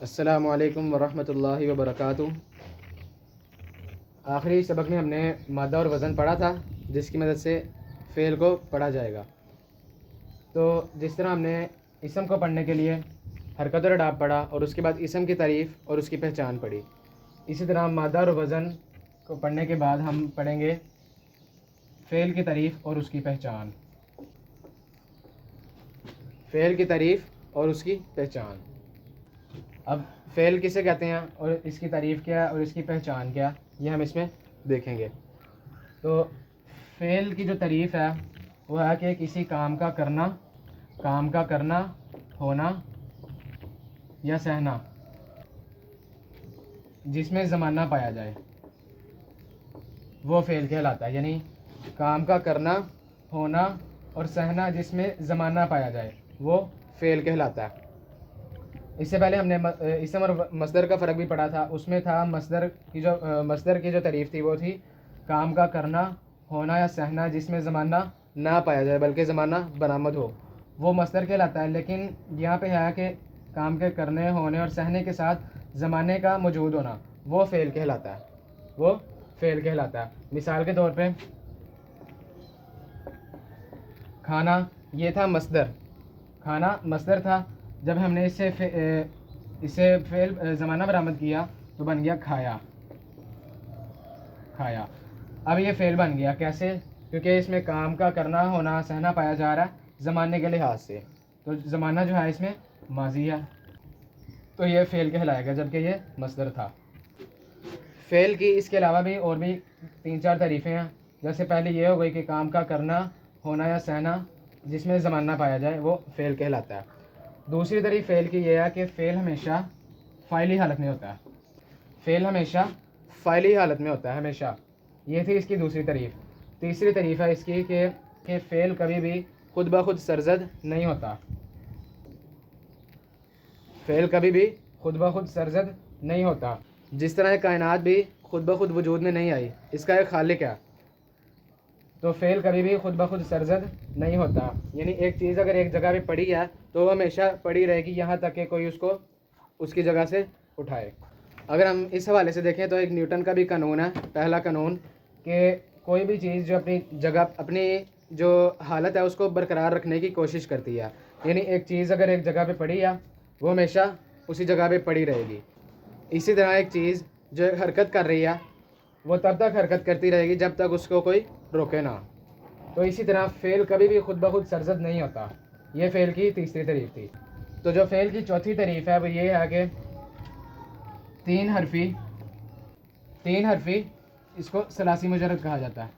السلام علیکم ورحمۃ اللہ وبرکاتہ۔ آخری سبق میں ہم نے مادہ اور وزن پڑھا تھا، جس کی مدد سے فعل کو پڑھا جائے گا۔ تو جس طرح ہم نے اسم کو پڑھنے کے لیے حرکت اور اعراب پڑھا اور اس کے بعد اسم کی تعریف اور اس کی پہچان پڑھی، اسی طرح مادہ اور وزن کو پڑھنے کے بعد ہم پڑھیں گے فعل کی تعریف اور اس کی پہچان۔ فعل کی تعریف اور اس کی پہچان۔ اب فعل کسے کہتے ہیں اور اس کی تعریف کیا ہے اور اس کی پہچان کیا، یہ ہم اس میں دیکھیں گے۔ تو فعل کی جو تعریف ہے وہ ہے کہ کسی کام کا کرنا، ہونا یا سہنا جس میں زمانہ پایا جائے وہ فعل کہلاتا ہے۔ یعنی کام کا کرنا، ہونا اور سہنا جس میں زمانہ پایا جائے وہ فعل کہلاتا ہے۔ اس سے پہلے ہم نے اسم اور مصدر کا فرق بھی پڑھا تھا۔ اس میں تھا مصدر کی جو تعریف تھی وہ تھی کام کا کرنا، ہونا یا سہنا جس میں زمانہ نہ پایا جائے بلکہ زمانہ برآمد ہو، وہ مصدر کہلاتا ہے۔ لیکن یہاں پہ ہے کہ کام کے کرنے، ہونے اور سہنے کے ساتھ زمانے کا موجود ہونا وہ فعل کہلاتا ہے۔ مثال کے طور پہ کھانا، یہ تھا مصدر، کھانا مصدر تھا۔ جب ہم نے اسے فعل زمانہ برآمد کیا تو بن گیا کھایا۔ اب یہ فعل بن گیا، کیسے؟ کیونکہ اس میں کام کا کرنا، ہونا، سہنا پایا جا رہا ہے زمانے کے لحاظ سے، تو زمانہ جو ہے اس میں ماضی ہے، تو یہ فعل کہلائے گا، جبکہ یہ مصدر تھا۔ فعل کی اس کے علاوہ بھی اور بھی 3-4 تعریفیں ہیں۔ جیسے پہلے یہ ہو گئی کہ کام کا کرنا، ہونا یا سہنا جس میں زمانہ پایا جائے وہ فعل کہلاتا ہے۔ دوسری تعریف فعل کی یہ ہے کہ فعل ہمیشہ فاعلی حالت میں ہوتا ہے، ہمیشہ۔ یہ تھی اس کی دوسری تعریف۔ تیسری تعریف ہے اس کی کہ فعل کبھی بھی خود بخود سرزد نہیں ہوتا، جس طرح کائنات بھی خود بخود وجود میں نہیں آئی، اس کا ایک خالق ہے، تو فعل کبھی بھی خود بخود سرزد نہیں ہوتا۔ یعنی ایک چیز اگر ایک جگہ پہ پڑی ہے تو وہ ہمیشہ پڑی رہے گی یہاں تک کہ کوئی اس کو اس کی جگہ سے اٹھائے۔ اگر ہم اس حوالے سے دیکھیں تو ایک نیوٹن کا بھی قانون ہے، پہلا قانون، کہ کوئی بھی چیز جو اپنی جگہ، اپنی جو حالت ہے اس کو برقرار رکھنے کی کوشش کرتی ہے۔ یعنی ایک چیز اگر ایک جگہ پہ پڑی ہے وہ ہمیشہ اسی جگہ پہ پڑی رہے گی۔ اسی طرح ایک چیز جو حرکت کر رہی ہے وہ تب تک حرکت کرتی رہے گی جب تک اس کو کوئی روکے نہ۔ تو اسی طرح فعل کبھی بھی خود بخود سرزد نہیں ہوتا۔ یہ فعل کی تیسری تعریف تھی۔ تو جو فعل کی چوتھی تعریف ہے وہ یہ ہے کہ تین حرفی اس کو ثلاثی مجرد کہا جاتا ہے۔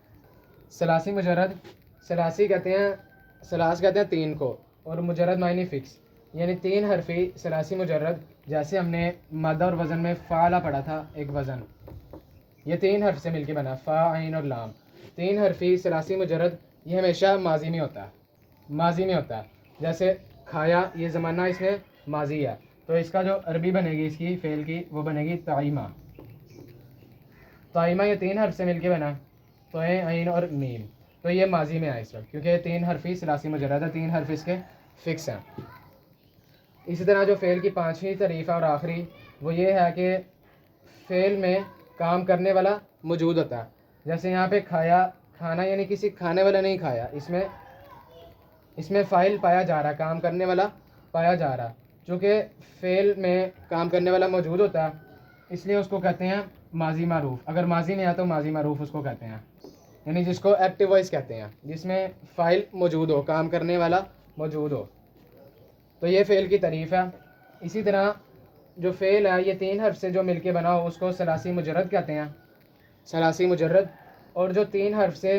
ثلاثی کہتے ہیں تین کو، اور مجرد معنی فکس، یعنی 3 حرفی ثلاثی مجرد۔ جیسے ہم نے مادہ اور وزن میں فعلہ پڑھا تھا، ایک وزن، یہ 3 حرف سے مل کے بنا، فا، عین اور لام۔ 3 حرفی ثلاثی مجرد یہ ہمیشہ ماضی میں ہوتا ہے۔ جیسے کھایا، یہ زمانہ اس میں ماضی ہے، تو اس کا جو عربی بنے گی اس کی فعل کی وہ بنے گی طعیمہ۔ یہ 3 حرف سے مل کے بنا، تو عین اور میم، تو یہ ماضی میں ہے اس وقت، کیونکہ یہ 3 حرفی ثلاثی مجرد ہے، 3 حرف اس کے فکس ہیں۔ اسی طرح جو فعل کی 5ویں تعریف ہے اور آخری، وہ یہ ہے کہ فعل میں کام کرنے والا موجود ہوتا ہے۔ جیسے یہاں پہ کھانا، یعنی کسی کھانے والا نہیں کھایا، اس میں فاعل پایا جا رہا ہے، کام کرنے والا پایا جا رہا ہے۔ چونکہ فعل میں کام کرنے والا موجود ہوتا ہے اس لیے اس کو کہتے ہیں ماضی معروف۔ اگر ماضی میں ہے تو ماضی معروف اس کو کہتے ہیں، یعنی جس کو ایکٹیو وائس کہتے ہیں، جس میں فاعل موجود ہو، کام کرنے والا موجود ہو، تو یہ فعل کی تعریف ہے۔ اسی طرح جو فعل ہے یہ 3 حرف سے جو مل کے بنا ہو اس کو ثلاثی مجرد کہتے ہیں، اور جو 3 حرف سے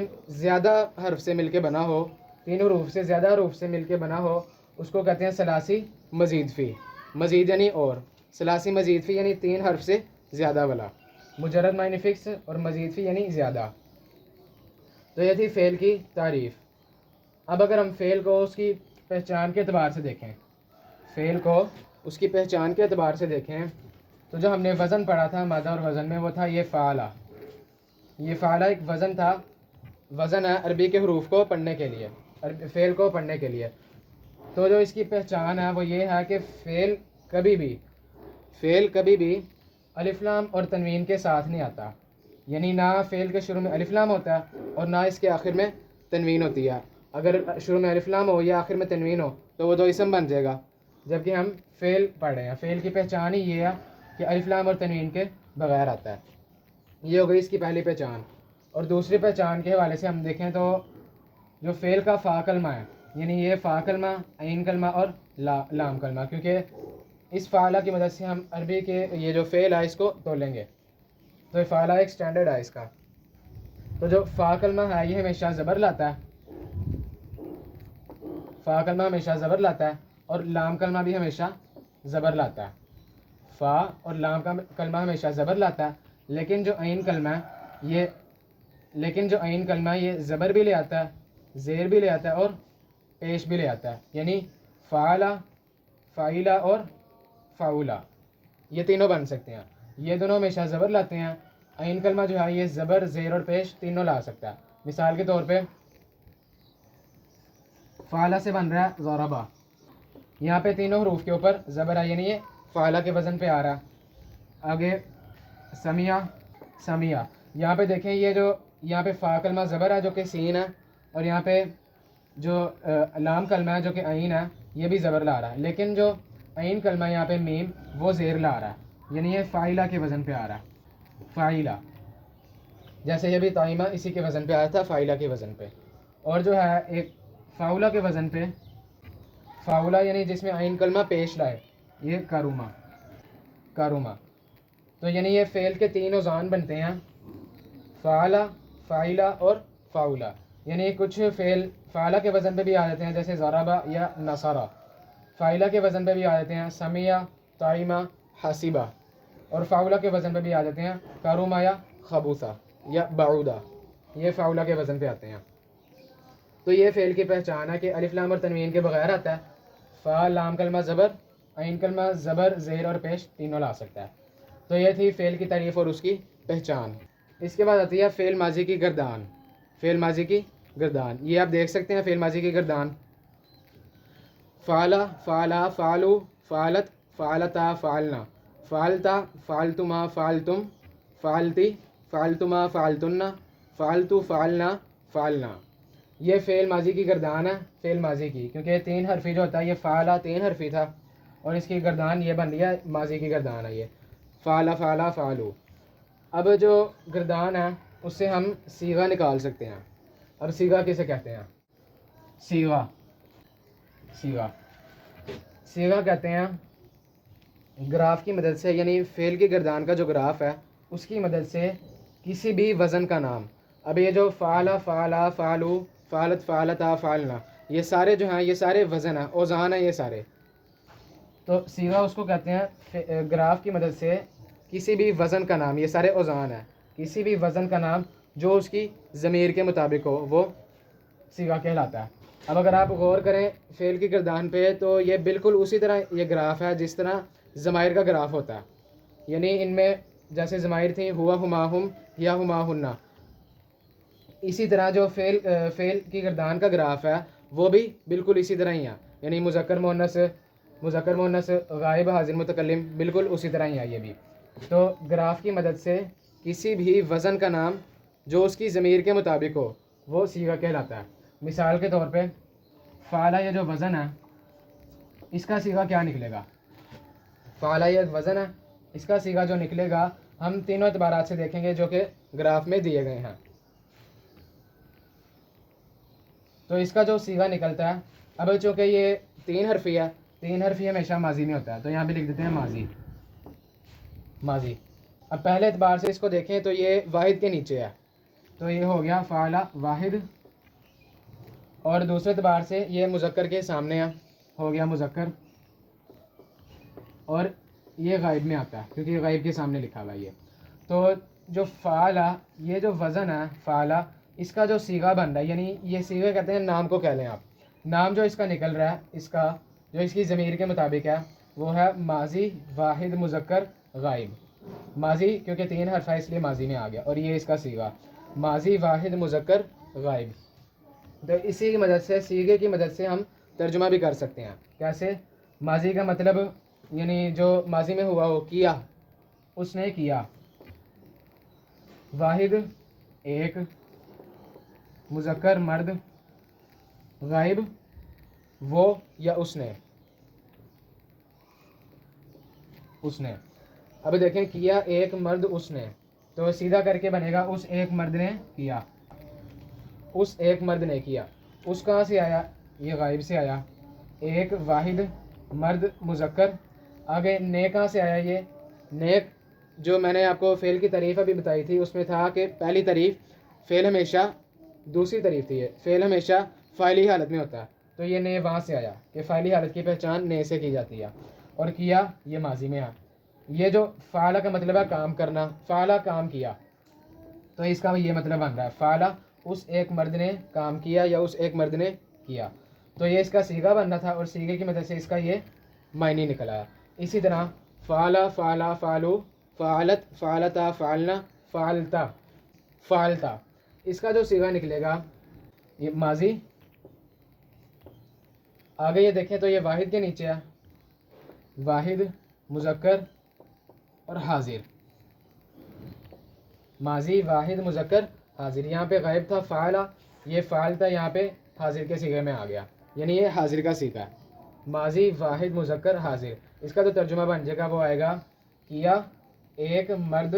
زیادہ حرف سے مل کے بنا ہو، 3 حروف سے زیادہ حروف سے مل کے بنا ہو اس کو کہتے ہیں ثلاثی مزید فی۔ مزید یعنی اور، ثلاثی مزید فی یعنی 3 حرف سے زیادہ والا، مجرد معنی فکس اور مزید فی یعنی زیادہ۔ تو یہ تھی فعل کی تعریف۔ اب اگر ہم فعل کو اس کی پہچان کے اعتبار سے دیکھیں، تو جو ہم نے وزن پڑھا تھا مادہ اور وزن میں، وہ تھا یہ فعلہ۔ یہ فعلہ ایک وزن تھا، وزن ہے عربی کے حروف کو پڑھنے کے لیے، فعل کو پڑھنے کے لیے۔ تو جو اس کی پہچان ہے وہ یہ ہے کہ فعل فعل کبھی بھی الف لام اور تنوین کے ساتھ نہیں آتا، یعنی نہ فعل کے شروع میں الف لام ہوتا ہے اور نہ اس کے آخر میں تنوین ہوتی ہے۔ اگر شروع میں الف لام ہو یا آخر میں تنوین ہو تو وہ تو اسم بن جائے گا، جبکہ ہم فعل پڑھ رہے ہیں۔ فعل کی پہچان ہی یہ ہے کہ الف لام اور تنوین کے بغیر آتا ہے، یہ ہو گئی اس کی پہلی پہچان۔ اور دوسری پہچان کے حوالے سے ہم دیکھیں تو جو فعل کا فا کلمہ ہے، یعنی یہ فا کلمہ، عین کلمہ اور لام کلمہ، کیونکہ اس فعلہ کی مدد سے ہم عربی کے یہ جو فعل ہے اس کو تولیں گے، تو یہ فعلہ ایک سٹینڈرڈ ہے اس کا۔ تو جو فا کلمہ ہے یہ ہمیشہ زبر لاتا ہے، فا کلمہ ہمیشہ زبر لاتا ہے، اور لام کلمہ بھی ہمیشہ زبر لاتا ہے۔ فا اور لام کا کلمہ ہمیشہ زبر لاتا ہے، لیکن جو عین کلمہ ہے یہ زبر بھی لے آتا ہے، زیر بھی لے آتا ہے اور پیش بھی لے آتا ہے، یعنی فعلہ، فعیلہ اور فعولہ یہ تینوں بن سکتے ہیں۔ یہ دونوں ہمیشہ زبر لاتے ہیں۔ عین کلمہ جو ہے یہ زبر، زیر اور پیش تینوں لا سکتا ہے۔ مثال کے طور پہ فعلہ سے بن رہا ہے ضربہ، یہاں پہ تینوں حروف کے اوپر زبر ہے، یعنی یہ فعلہ کے وزن پہ آ رہا ہے۔ آگے سمیع، سمیع، یہاں پہ دیکھیں یہ جو یہاں پہ فا کلمہ زبر ہے جو کہ سین ہے، اور یہاں پہ جو لام کلمہ ہے جو کہ عین ہے یہ بھی زبر لا رہا ہے، لیکن جو عین کلمہ یہاں پہ میم وہ زیر لا رہا ہے، یعنی یہ فاعلہ کے وزن پہ آ رہا ہے، فاعلہ، جیسے یہ بھی طائمہ اسی کے وزن پہ آیا تھا، فاعلہ کے وزن پہ۔ اور جو ہے ایک فاعلہ کے وزن پہ، فاعلہ یعنی جس میں عین کلمہ پیش لائے، یہ کرومہ، کرومہ، تو یعنی یہ فعل کے تین اوزان بنتے ہیں، فعلہ، فاعلہ اور فاعلہ، یعنی کچھ فعل فعلہ کے وزن پہ بھی آ جاتے ہیں جیسے ضربہ یا نصرہ، فاعلہ کے وزن پہ بھی آ جاتے ہیں سمیع، طائمہ، حسیبہ، اور فاعلہ کے وزن پہ بھی آ جاتے ہیں کرومہ یا خبوثہ یا بعودہ، یہ فاعلہ کے وزن پہ آتے ہیں۔ تو یہ فعل کی پہچان ہے کہ الف لام اور تنوین کے بغیر آتا ہے، فا لام کلمہ زبر، عین کلمہ زبر، زیر اور پیش تینوں لا سکتا ہے۔ تو یہ تھی فعل کی تعریف اور اس کی پہچان۔ اس کے بعد آتی ہے فعل ماضی کی گردان۔ فعل ماضی کی گردان، یہ آپ دیکھ سکتے ہیں فعل ماضی کی گردان، فعلہ، فعلا، فعلو، فعلت، فعلتا، فعلنا، فعلتا، فعلتما، فعلتم، فعلتی، فعلتما، فعلتن، فعلتو، فعلنا، فعلنا، یہ فعل ماضی کی گردان ہے، فعل ماضی کی، کیونکہ یہ تین حرفی جو ہوتا ہے، یہ فعلہ تین حرفی تھا اور اس کی گردان یہ بن رہی ہے، ماضی کی گردان ہے یہ، فعلہ، فعلا، فعلو۔ اب جو گردان ہے اس سے ہم صیغہ نکال سکتے ہیں، اور صیغہ کسے کہتے ہیں؟ صیغہ، صیغہ، صیغہ کہتے ہیں گراف کی مدد سے، یعنی فعل کی گردان کا جو گراف ہے اس کی مدد سے کسی بھی وزن کا نام، اب یہ جو فعلہ، فعلا، فعلو، فعلت، فعلتا، فعلنا، یہ سارے جو ہیں یہ سارے وزن ہیں، اوزان ہیں یہ سارے، تو صیغہ اس کو کہتے ہیں گراف کی مدد سے کسی بھی وزن کا نام، یہ سارے اوزان ہیں، کسی بھی وزن کا نام جو اس کی ضمیر کے مطابق ہو وہ صیغہ کہلاتا ہے۔ اب اگر آپ غور کریں فعل کی گردان پہ تو یہ بالکل اسی طرح یہ گراف ہے جس طرح ضمائر کا گراف ہوتا ہے، یعنی ان میں جیسے ضمائر تھیں ہوا، ہما، ہم یا ہما، ہننا، اسی طرح جو فعل کی گردان کا گراف ہے وہ بھی بالکل اسی طرح ہی ہے، یعنی مذکر مؤنث، غائب، حاضر، متکلم، بالکل اسی طرح ہی ہے یہ بھی۔ تو گراف کی مدد سے کسی بھی وزن کا نام جو اس کی ضمیر کے مطابق ہو وہ صیغہ کہلاتا ہے۔ مثال کے طور پہ فعلہ یہ جو وزن ہے اس کا صیغہ کیا نکلے گا؟ فعلہ یہ ایک وزن ہے، اس کا صیغہ جو نکلے گا ہم تینوں اعتبارات سے دیکھیں گے جو کہ گراف میں دیے گئے ہیں۔ تو اس کا جو صیغہ نکلتا ہے، اب چونکہ یہ تین حرفی ہے، تین حرفی ہمیشہ ماضی میں ہوتا ہے، تو یہاں پہ لکھ دیتے ہیں ماضی، ماضی۔ اب پہلے اعتبار سے اس کو دیکھیں تو یہ واحد کے نیچے ہے، تو یہ ہو گیا فعلہ واحد، اور دوسرے اعتبار سے یہ مذکر کے سامنے ہے، ہو گیا مذکر، اور یہ غائب میں آتا ہے کیونکہ یہ غائب کے سامنے لکھا ہوا ہے یہ۔ تو جو فعلہ یہ جو وزن ہے فعلہ، اس کا جو صیغہ بن رہا ہے، یعنی یہ صیغہ کہتے ہیں نام کو کہہ لیں آپ، نام جو اس کا نکل رہا ہے، اس کا جو اس کی ضمیر کے مطابق ہے وہ ہے ماضی واحد مذکر غائب، ماضی کیونکہ تین حرف ہے اس لیے ماضی میں آ گیا، اور یہ اس کا صیغہ ماضی واحد مذکر غائب۔ تو اسی کی مدد سے، صیغے کی مدد سے ہم ترجمہ بھی کر سکتے ہیں، کیسے؟ ماضی کا مطلب یعنی جو ماضی میں ہوا ہو کیا، اس نے کیا. واحد ایک، مذکر مرد، غائب وہ یا اس نے. اب دیکھیں کیا ایک مرد اس نے، تو سیدھا کر کے بنے گا اس ایک مرد نے کیا. اس ایک مرد نے کیا. اس کہاں سے آیا؟ یہ غائب سے آیا. ایک واحد مرد مذکر. آگے نے کہاں سے آیا؟ یہ نیک جو میں نے آپ کو فعل کی تعریف ابھی بتائی تھی اس میں تھا کہ پہلی تعریف فعل ہمیشہ، دوسری تعریف تھی یہ فعل ہمیشہ فاعلی حالت میں ہوتا ہے. تو یہ نے وہاں سے آیا کہ فاعلی حالت کی پہچان نے سے کی جاتی ہے. اور کیا یہ ماضی میں ہے. یہ جو فعلا کا مطلب ہے کام کرنا، فعلا کام کیا، تو اس کا یہ مطلب بن رہا ہے فعلا اس ایک مرد نے کام کیا یا اس ایک مرد نے کیا. تو یہ اس کا صیغہ بننا تھا اور صیغے کی مدد سے اس کا یہ معنی نکل آیا. اسی طرح فعلا، فعلا، فعلو، فعلت، فعلتا، فعلنا، فعلتا، فعلتا، اس کا جو صیغہ نکلے گا یہ ماضی. آگے یہ دیکھیں تو یہ واحد کے نیچے ہے، واحد مذکر اور حاضر. ماضی واحد مذکر حاضر. یہاں پہ غائب تھا فعلا، یہ فعل تھا، یہاں پہ حاضر کے صیغے میں آ گیا، یعنی یہ حاضر کا صیغہ ہے. ماضی واحد مذکر حاضر. اس کا جو ترجمہ بن جائے گا وہ آئے گا کیا ایک مرد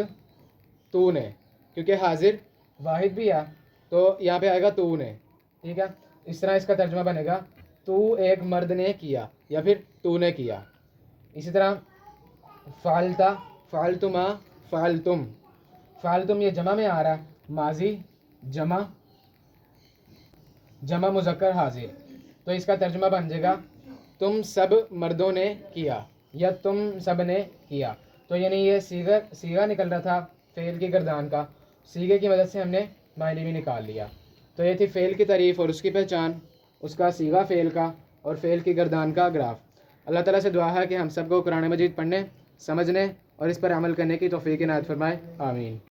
تو نے، کیونکہ حاضر واحد بھی ہے تو یہاں پہ آئے گا تو نے. ٹھیک ہے، اس طرح اس کا ترجمہ بنے گا تو ایک مرد نے کیا یا پھر تو نے کیا. اسی طرح فعلتا، فعلتما، فعلتم. فعلتم یہ جمع میں آ رہا ہے، ماضی جمع مذکر حاضر. تو اس کا ترجمہ بن جائے گا تم سب مردوں نے کیا یا تم سب نے کیا. تو یعنی یہ صیغہ نکل رہا تھا فعل کی گردان کا، صیغے کی مدد سے ہم نے معنی بھی نکال لیا. تو یہ تھی فعل کی تعریف اور اس کی پہچان، اس کا صیغہ فعل کا اور فعل کی گردان کا گراف. اللہ تعالیٰ سے دعا ہے کہ ہم سب کو قرآن مجید پڑھنے، سمجھنے اور اس پر عمل کرنے کی توفیق عنایت فرمائے. آمین.